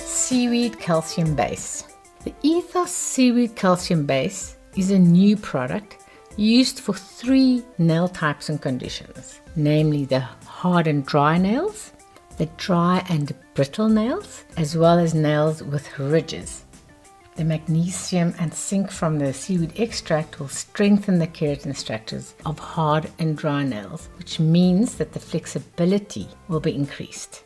Seaweed Calcium Base. The ETHOS Seaweed Calcium Base is a new product used for 3 nail types and conditions, namely the hard and dry nails, the dry and brittle nails, as well as nails with ridges. The magnesium and zinc from the seaweed extract will strengthen the keratin structures of hard and dry nails, which means that the flexibility will be increased.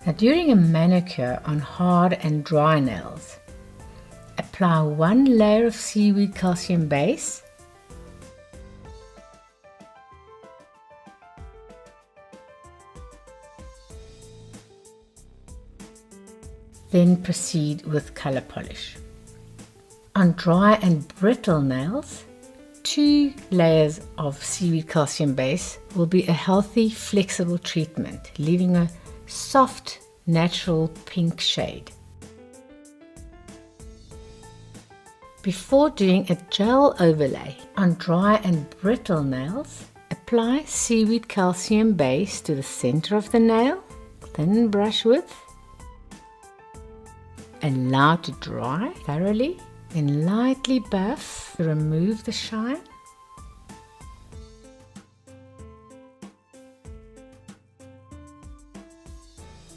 Now, during a manicure on hard and dry nails, apply 1 layer of Seaweed Calcium Base, then proceed with color polish. On dry and brittle nails, 2 layers of Seaweed Calcium Base will be a healthy, flexible treatment, leaving a soft, natural pink shade. Before doing a gel overlay on dry and brittle nails, apply Seaweed Calcium Base to the center of the nail, thin brush width. Allow to dry thoroughly, then lightly buff to remove the shine.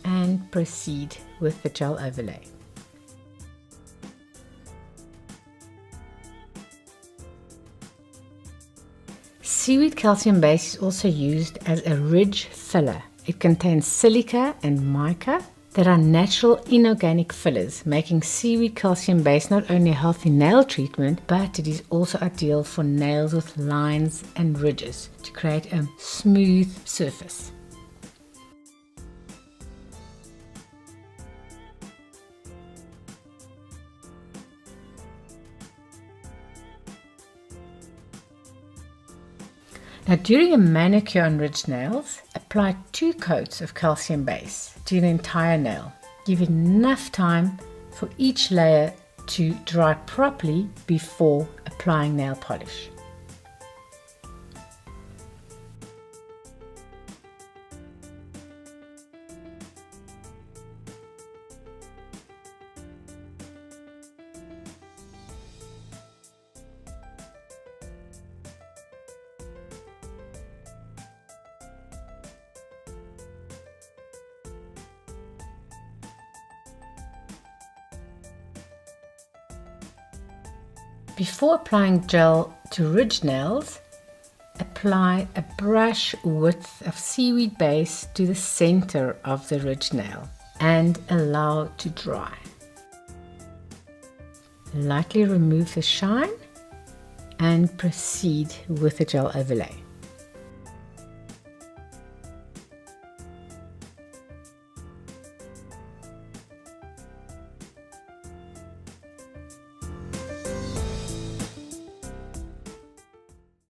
And proceed with the gel overlay. Seaweed Calcium Base is also used as a ridge filler. It contains silica and mica that are natural inorganic fillers, making Seaweed Calcium Base not only a healthy nail treatment, but it is also ideal for nails with lines and ridges to create a smooth surface. Now, during a manicure on ridge nails, apply 2 coats of calcium base to the entire nail. Give enough time for each layer to dry properly before applying nail polish. Before applying gel to ridge nails, apply a brush width of seaweed base to the center of the ridge nail and allow to dry. Lightly remove the shine and proceed with the gel overlay.